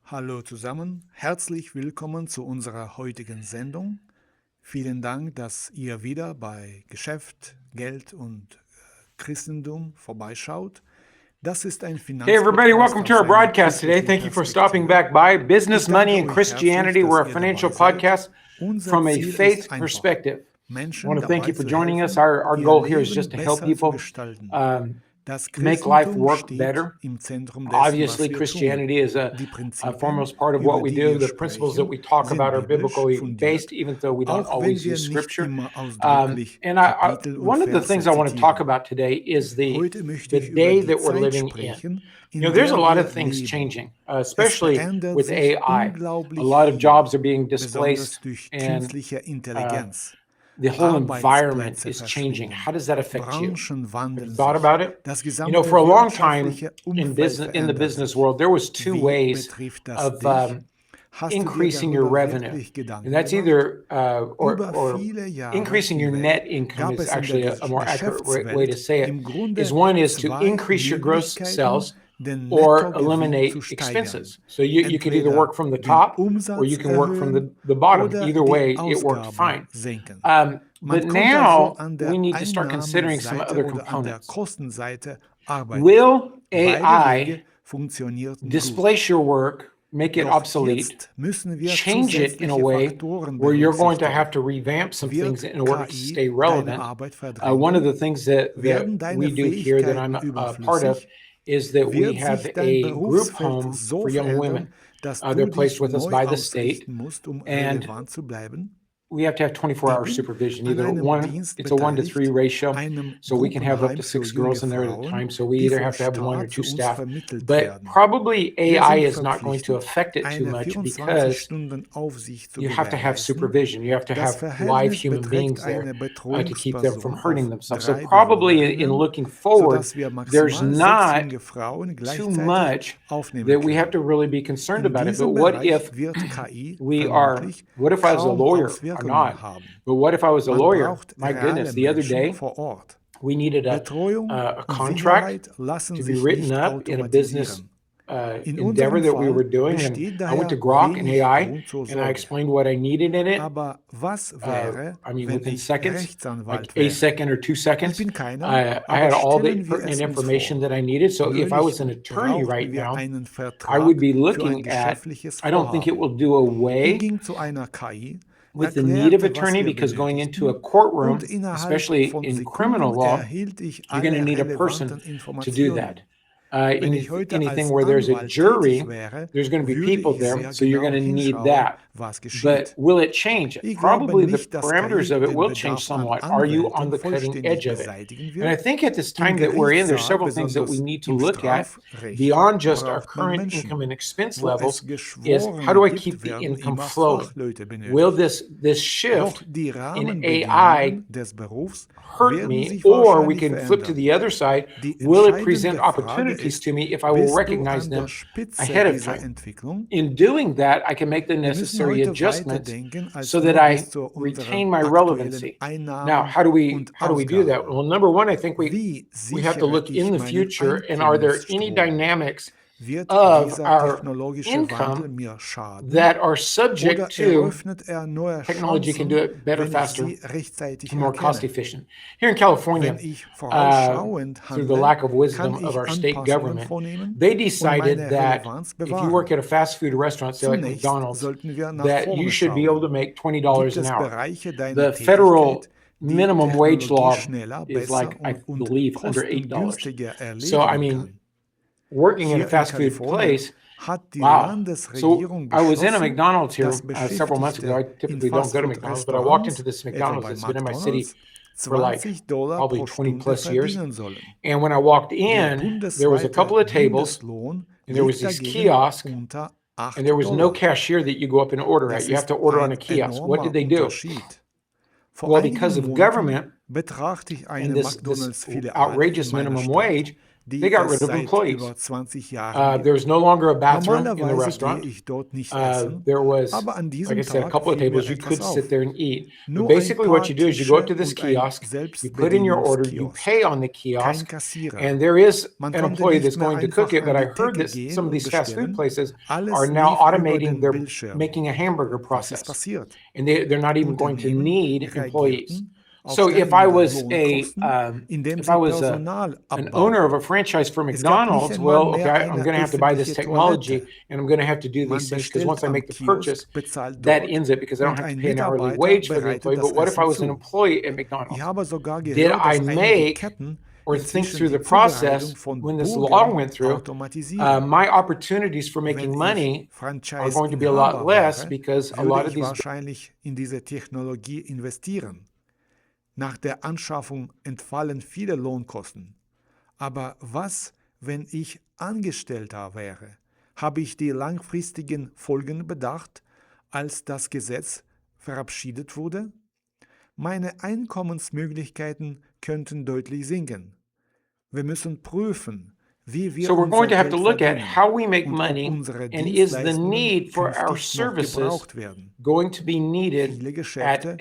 Hallo zusammen, herzlich willkommen zu unserer heutigen Sendung. Vielen Dank, dass ihr wieder bei Geschäft, Geld und Christentum vorbeischaut. Das ist ein Hey everybody, Finanzpodcast welcome to aus our einer broadcast today. christlichen Thank you for stopping Perspektive. back by. Business, Ich Money, danke and euch Christianity. herzlich, We're a dass ihr financial dabei seid. podcast Unser from a Ziel faith ist einfach, perspective. I Menschen want to thank dabei you for zu joining us. helfen, Our ihr goal here is Leben just to help besser zu people gestalten. Das make life Christentum work steht better. im Zentrum dessen, Obviously, was wir tun. Christianity is Die a Prinzipien, foremost part of über what we die do. wir The principles that sprechen, we talk sind about are biblisch biblically based, fundiert, even though we don't auch wenn always wir use nicht scripture. immer ausdrücklich And Kapitel und one of the things Verse I want to talk zitieren. about today is Heute möchte the ich über day die that we're Zeit living in. sprechen, You in know, there's a der lot wir of things leben. changing, Es especially verändert with sich AI. A unglaublich lot of viel, jobs are being besonders displaced, durch and künstliche Intelligenz. the whole environment Arbeitsplätze is changing. verschwinden, How does that affect you? Branchen Have you wandeln thought sich, about it? das You know, gesamte for a long time wirtschaftliche in Umfeld the verändert business sich. world, there was two Wie ways betrifft das of dich? Hast du dir increasing your darüber revenue, wirklich and Gedanken that's gemacht? either Über or viele Jahre increasing your hinweg net income gab is es in der actually a more accurate way to Geschäftswelt say it. im Is Grunde one is to zwei increase your gross Möglichkeiten, sales den or Nettogewinn zu eliminate steigern. expenses. So you could either Entweder work from the den top or you Umsatz can work from erhöhen the bottom. oder Either die way, it worked Ausgaben fine. senken. But Man konnte also now an we der need to start considering some Einnahmenseite other oder an der components. Kostenseite arbeiten. Will Beide Wege AI funktionierten gut. displace your work, make it Doch obsolete, jetzt müssen wir change it in a zusätzliche way Faktoren where you're going to berücksichtigen. have to revamp some things Wird in order to KI stay deine relevant? Arbeit One of verdrängen? the things that Werden we deine do here that I'm Fähigkeiten a part of überflüssig? is that we Wird have sich dein a group Berufsfeld home so for young verändern, women. dass They're du placed dich with us neu by the state, ausrichten musst, um and relevant zu bleiben? we have to have 24-hour Ich bin supervision. an Either einem Dienst it's a 1-to-3 beteiligt, ratio, einem so we can have up Gruppenheim to für 6 junge girls in there at a Frauen, time. So we die either vom have to have 1 or Staat 2 zu uns staff. vermittelt But werden. probably Wir AI sind is not going to verpflichtet, affect it too eine much because 24-Stunden-Aufsicht zu you have to have gewährleisten. supervision. You have to Das have live Verhältnis human beträgt beings there eine to keep them from Betreuungsperson hurting auf themselves. So 3 probably in Bewohnerinnen, looking forward, sodass wir there's maximal 6 not junge Frauen too gleichzeitig much aufnehmen that we have können. to really be concerned In about it. But diesem Bereich wird KI vermutlich what if I was a kaum lawyer? I'm Auswirkungen not. haben. But what if I was a Man lawyer? braucht My reale goodness, the other Menschen day vor Ort. we needed Betreuung a und contract Sicherheit lassen to be sich written nicht up in a business automatisieren. In endeavor unserem that we were Fall doing, and besteht I went to daher Grok and wenig AI, Grund zur and I Sorge. explained what I needed in it. Aber was wäre, I mean, wenn within ich seconds, like Rechtsanwalt a wäre? second or 2 Ich seconds, bin keiner, I aber had all the stellen wir pertinent es uns information vor. that I needed. So if I was an Neulich attorney right brauchten wir now, einen I would Vertrag be für ein looking at, geschäftliches I don't think it Vorhaben. will do Ich away ging zu einer KI, with the need of erklärte, was attorney, wir because going into a benötigten, und courtroom, innerhalb especially von in criminal Sekunden law, erhielt ich you're going to alle need a relevanten person to do Informationen. that. Wenn ich heute Anything als where there's a Anwalt jury, tätig wäre, there's going to be würde people ich there, sehr so you're genau going to need hinschauen, that. was But geschieht. will it change? Ich glaube Probably the nicht, dass parameters KI of it den will change Bedarf an somewhat. Are you on Anwälten the cutting vollständig edge of it? beseitigen And I wird. think at this Im time that we're in, there's Gerichtssaal, several things that we besonders need to im look at Strafrecht, beyond just our braucht man current Menschen. income and expense Wo es levels. Is how do Geschworene I gibt, keep the werden income immer flowing? Fachleute Will benötigt. this Doch shift die in AI Rahmenbedingungen des Berufs hurt werden me, sich or we wahrscheinlich can flip to verändern. the other side? Die Will it present entscheidende Frage opportunities ist, to me if I will bist du recognize an der them Spitze ahead of dieser time? Entwicklung? In doing that, I can make the Wir müssen necessary heute adjustments weiterdenken als so that nur I bis zu retain unseren my aktuellen relevancy. Now, Einnahmen how do we und do that? Ausgaben. Well, number one, I think Wie we have to sichere look in ich the meinen future, and are there any Einkommensstrom? dynamics Wird of dieser our technologische Wandel income mir schaden? that are subject Oder to eröffnet er neue technology can do Chancen, it better, wenn ich faster, sie rechtzeitig more cost erkenne? efficient? Here in California, Wenn ich vorausschauend through the handle, lack of kann wisdom of ich our state Anpassungen government, vornehmen they und decided meine that Relevanz if you work bewahren. at a fast food restaurant, say like Zunächst McDonald's, sollten wir nach that you vorne should be able to schauen. make $20 Gibt an es hour. Bereiche deiner The federal Tätigkeit, die minimum wage Technologie law schneller, is besser like, I und believe, under $8. kostengünstiger So, I erledigen mean, kann? working in a Hier in fast food Kalifornien place, hat die wow. So Landesregierung I was in a beschlossen, McDonald's here dass several months ago. I Beschäftigte in typically don't go to McDonald's, but I walked into Fastfood-Restaurants, this etwa McDonald's bei that's been in my city McDonald's, for like $20 probably pro 20 Stunde plus years. verdienen sollen. And when I walked Der in, there was a bundesweite couple of tables, Mindestlohn and there was liegt these dagegen kiosks, unter and there was no $8. cashier that you go up and order at. Das You have ist to order on ein a kiosk. What did enormer they do? Unterschied. Vor Well, because einigen of Monaten government betrachte ich and eine this McDonald's-Filiale in outrageous meiner minimum Stadt. wage, die They got es rid of seit employees. über 20 Jahren gibt. There's no longer a bathroom in the Normalerweise gehe restaurant. ich dort nicht essen, There was, aber an like I diesem said, a Tag couple of fiel mir tables you etwas could sit auf. there and eat. But Nur ein basically, what paar you do is you go up Tische to this und ein kiosk, you put in your order, you Selbstbedienungskiosk. pay on the Kein kiosk, Kassierer. and there is Man an konnte employee nicht that's mehr going to cook einfach it. an But I die heard Theke that some of gehen und these fast food bestellen. places are Alles now lief über automating den their Bildschirm. making a hamburger Was ist process, passiert? and they're not even going to Unternehmen need employees. reagierten auf So steigende Lohnkosten, indem if I sie was Personal an owner of abbauten. a franchise for Es gab nicht McDonald's, einmal well, okay, mehr I'm eine going to have to buy this öffentliche Toilette. technology and I'm going to have to do Man these things because bestellt once I am make the Kiosk, purchase, bezahlt that dort ends it because I don't und have to ein pay an hourly Mitarbeiter wage for the bereitet employee. But das what if I Essen was an zu. employee at Ich McDonald's? habe sogar Did gehört, I dass einige make Ketten or think inzwischen through die the Zubereitung process von when this law Burgern went through, automatisieren. my opportunities for Wenn making ich money are going to be a lot Franchise-Inhaber less wäre, because a würde lot of ich these wahrscheinlich in diese Technologie investieren. Nach der Anschaffung entfallen viele Lohnkosten. Aber was, wenn ich Angestellter wäre? Habe ich die langfristigen Folgen bedacht, als das Gesetz verabschiedet wurde? Meine Einkommensmöglichkeiten könnten deutlich sinken. Wir müssen prüfen, wie wir So we're going unser to have to Geld look at verdienen how we make und ob money, unsere and is the Dienstleistungen need for our künftig noch services gebraucht werden. going to be needed Viele at Geschäfte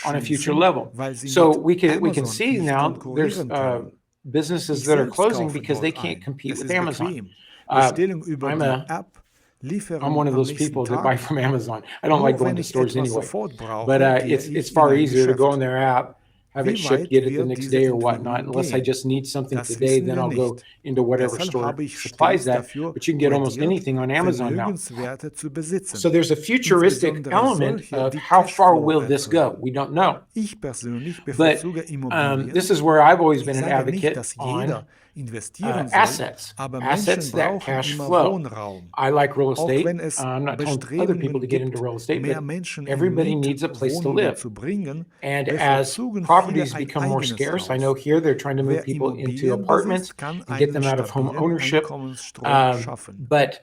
on a future schließen, level? weil sie So mit we can Amazon see nicht now there's konkurrieren können. businesses Ich that are selbst closing kaufe because they dort can't ein. compete Es with ist Amazon. bequem. Uh, Bestellung über I'm die a App, I'm Lieferung one of am those nächsten people that buy Tag. from Amazon. I don't like Nur going wenn to ich stores etwas anyway, sofort but brauche, gehe it's ich in far ein easier to go on Geschäft. their app, have it Wie shipped, weit get it the wird next diese day or whatnot. Entwicklung Unless I gehen? just need something Das today, wissen then wir I'll go nicht. into whatever Deshalb store habe ich supplies stets that. dafür But you can get almost plädiert, anything on Amazon now. Vermögenswerte zu So besitzen. there's a futuristic Insbesondere element solche, of die how far Cashflow will this go? erzeugen. We don't know. Ich persönlich But bevorzuge this Immobilien. is where I've always Ich been an sage nicht, advocate dass on jeder investieren soll, assets, aber assets Menschen that brauchen cash immer flow. Wohnraum. I like real Auch estate. wenn es I'm not telling other people to Bestrebungen get into gibt, real estate, mehr but Menschen in everybody needs a place to Mietwohnungen live. zu bringen, And as bevorzugen viele properties ein become more eigenes scarce, I know Haus. here they're trying to move Wer people into Immobilien apartments besitzt, kann and get einen them out of home stabilen ownership. Einkommensstrom schaffen. But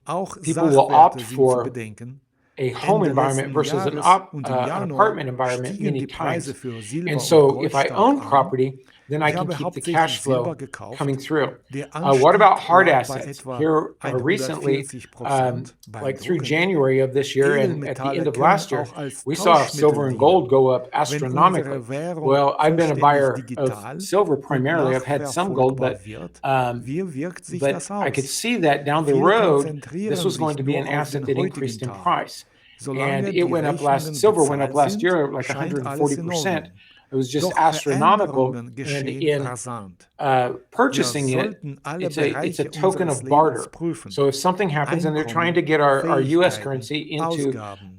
Auch people will opt Sachwerte sind zu for bedenken. a home Ende environment letzten versus Jahres und im an Januar apartment environment stiegen many die Preise times. für And Silber und so if Gold I stark own an. property, then I Ich can habe keep the cash hauptsächlich Silber flow coming gekauft. through. Der What about Anstieg hard lag bei assets? etwa Here recently, 140% beim like through Drucken. January of this year and at the Edelmetalle end of können last year, auch als we saw silver Tauschmittel and gold dienen. go up Wenn astronomically. unsere Währung Well, I've been a vollständig buyer of digital silver und primarily. I've had some gold, nachverfolgbar wird, wie wirkt sich but das I could aus? see that down the Viele road, this konzentrieren was going sich to be nur an auf asset den that heutigen increased in Tag. price. And Solange it die went up Rechnungen silver went up bezahlt last sind, year like scheint alles in 140%. Ordnung. It was just Doch astronomical. Veränderungen And geschehen in rasant. Wir purchasing it, sollten alle it's a Bereiche token unseres of Lebens barter. prüfen. So if something happens and they're trying to Einkommen, get our US Fähigkeiten, currency into Ausgaben.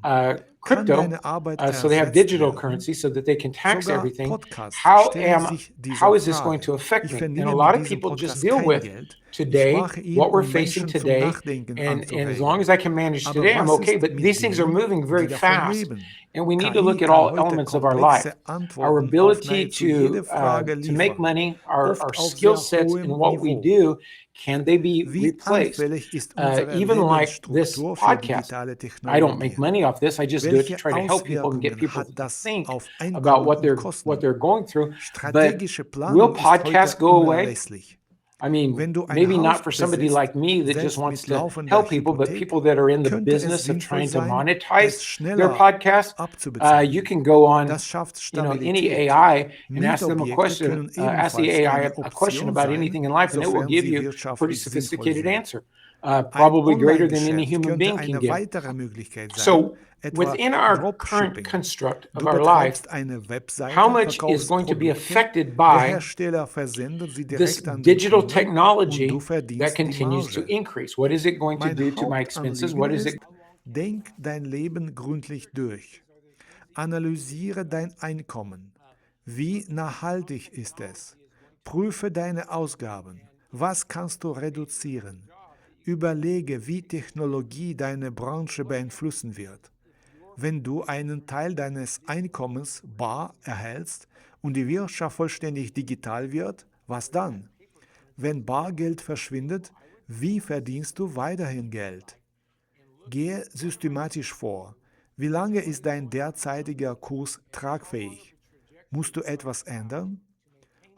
Kann crypto, deine Arbeit so they have ersetzt digital werden? currency so that they can tax Sogar everything. Podcasts stellen sich dieser How is this going Frage. to affect Ich me? And a verdiene lot mit of diesem people just Podcast deal kein with Geld. Ich today, mache ihn, what we're um facing Menschen zum today, Nachdenken and as long anzuregen. as I can manage Aber today, I'm was okay. ist But mit these things are denen, moving die very davon fast, leben? and we need to KI look at kann all heute elements of our life. komplexe Our Antworten auf ability nahezu jede Frage to make liefern, money, our oft auf skill sehr sets in hohem what we Niveau. do, can they be Wie replaced? anfällig ist unsere Even like this Lebensstruktur für podcast. digitale I don't make Technologien? money off this. I just do it to Welche try to help people and get Auswirkungen people hat to das think auf about Einkommen what und they're Kosten? going through. But Strategische will Planung ist podcasts heute go away? unerlässlich. I mean, Wenn du ein maybe not Haus for somebody besitzt, like me that just selbst wants mit to laufender help people, but Hypothek, people that are in the könnte es business of sinnvoll trying to sein, monetize es their schneller podcast. You abzubezahlen. can go on, Das schafft any Stabilität. AI and ask them a Mietobjekte question, können ask the ebenfalls AI eine a question Option about sein, anything in life, and it will sofern give sie you a pretty wirtschaftlich sinnvoll sophisticated sind. answer, Ein probably greater than any Online-Geschäft human könnte being can eine give. weitere Möglichkeit sein, So etwa within our current Dropshipping. construct of Du our life, betreibst eine how Webseite, much is verkaufst going to be Produkte, affected der by Hersteller versendet sie this direkt an den digital Kunden und du technology that verdienst die continues to Marge. increase? What is it going to Mein do to my expenses? Hauptanliegen What is ist, it? denk dein Leben gründlich durch. Analysiere dein Einkommen. Wie nachhaltig ist es? Prüfe deine Ausgaben. Was kannst du reduzieren? Überlege, wie Technologie deine Branche beeinflussen wird. Wenn du einen Teil deines Einkommens bar erhältst und die Wirtschaft vollständig digital wird, was dann? Wenn Bargeld verschwindet, wie verdienst du weiterhin Geld? Gehe systematisch vor. Wie lange ist dein derzeitiger Kurs tragfähig? Musst du etwas ändern?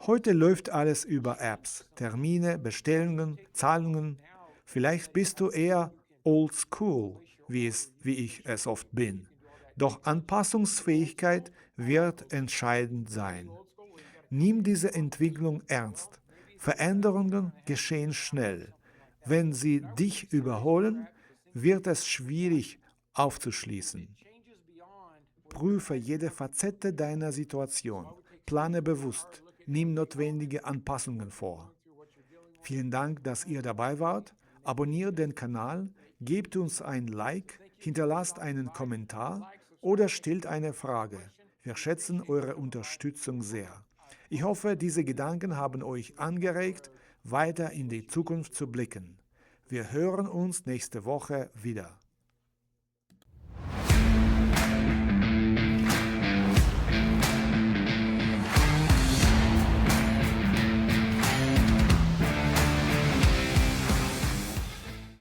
Heute läuft alles über Apps, Termine, Bestellungen, Zahlungen. Vielleicht bist du eher old school, wie ich es oft bin. Doch Anpassungsfähigkeit wird entscheidend sein. Nimm diese Entwicklung ernst. Veränderungen geschehen schnell. Wenn sie dich überholen, wird es schwierig aufzuschließen. Prüfe jede Facette deiner Situation. Plane bewusst. Nimm notwendige Anpassungen vor. Vielen Dank, dass ihr dabei wart. Abonniert den Kanal, gebt uns ein Like, hinterlasst einen Kommentar oder stellt eine Frage. Wir schätzen eure Unterstützung sehr. Ich hoffe, diese Gedanken haben euch angeregt, weiter in die Zukunft zu blicken. Wir hören uns nächste Woche wieder.